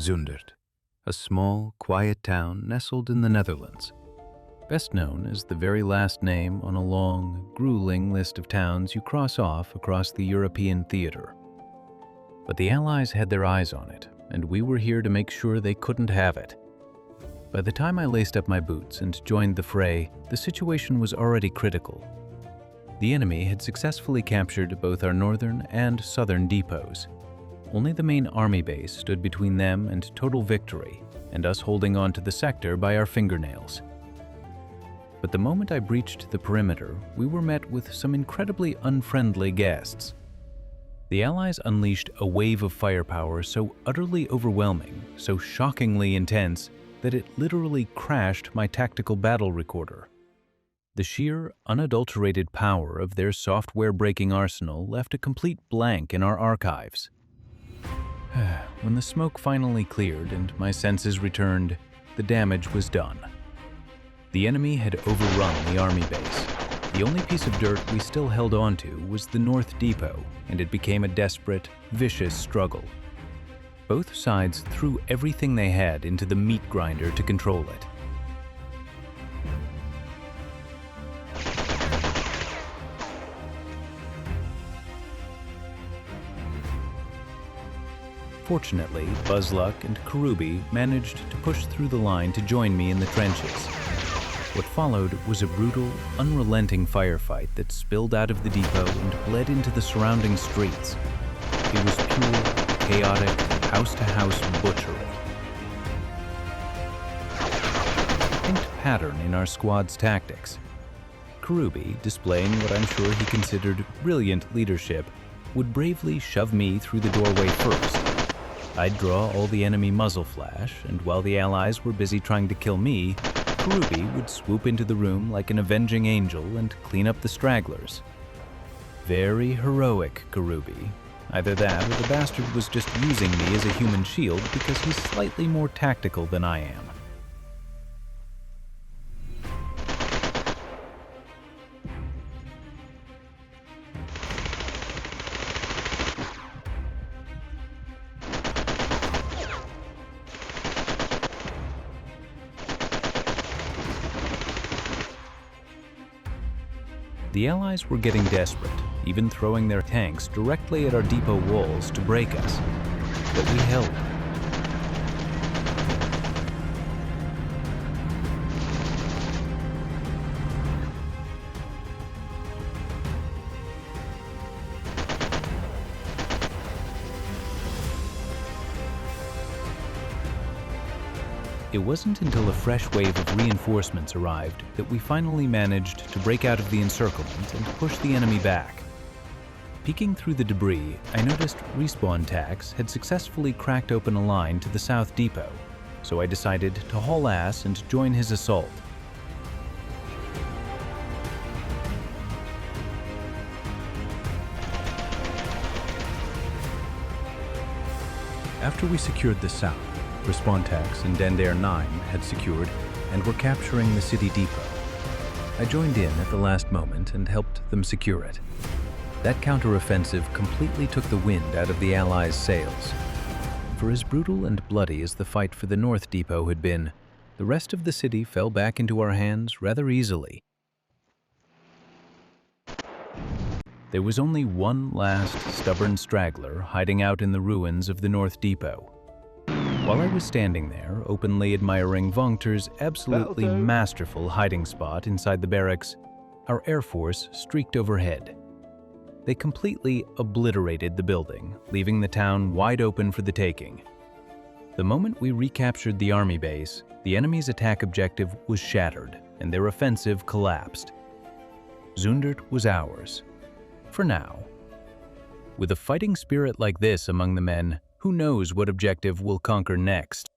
Zundert, a small, quiet town nestled in the Netherlands, best known as the very last name on a long, grueling list of towns you cross off across the European theater. But the Allies had their eyes on it, and we were here to make sure they couldn't have it. By the time I laced up my boots and joined the fray, the situation was already critical. The enemy had successfully captured both our northern and southern depots. Only the main army base stood between them and total victory, and us holding on to the sector by our fingernails. But the moment I breached the perimeter, we were met with some incredibly unfriendly guests. The Allies unleashed a wave of firepower so utterly overwhelming, so shockingly intense, that it literally crashed my tactical battle recorder. The sheer, unadulterated power of their software-breaking arsenal left a complete blank in our archives. When the smoke finally cleared and my senses returned, the damage was done. The enemy had overrun the army base. The only piece of dirt we still held on to was the North Depot, and it became a desperate, vicious struggle. Both sides threw everything they had into the meat grinder to control it. Fortunately, Buzzluck and Kerubi managed to push through the line to join me in the trenches. What followed was a brutal, unrelenting firefight that spilled out of the depot and bled into the surrounding streets. It was pure, chaotic, house-to-house butchery. A distinct pattern in our squad's tactics. Kerubi, displaying what I'm sure he considered brilliant leadership, would bravely shove me through the doorway first. I'd draw all the enemy muzzle flash, and while the Allies were busy trying to kill me, Kerubi would swoop into the room like an avenging angel and clean up the stragglers. Very heroic, Kerubi. Either that or the bastard was just using me as a human shield because he's slightly more tactical than I am. The Allies were getting desperate, even throwing their tanks directly at our depot walls to break us. But we held. It wasn't until a fresh wave of reinforcements arrived that we finally managed to break out of the encirclement and push the enemy back. Peeking through the debris, I noticed RespawnTax had successfully cracked open a line to the South Depot, so I decided to haul ass and join his assault. After we secured the South, RespawnTax and Zundert 9 had secured and were capturing the city depot. I joined in at the last moment and helped them secure it. That counteroffensive completely took the wind out of the Allies' sails. For as brutal and bloody as the fight for the North Depot had been, the rest of the city fell back into our hands rather easily. There was only one last stubborn straggler hiding out in the ruins of the North Depot. While I was standing there, openly admiring Vongters' absolutely masterful hiding spot inside the barracks, our Air Force streaked overhead. They completely obliterated the building, leaving the town wide open for the taking. The moment we recaptured the army base, the enemy's attack objective was shattered, and their offensive collapsed. Zundert was ours. For now. With a fighting spirit like this among the men, who knows what objective we'll conquer next?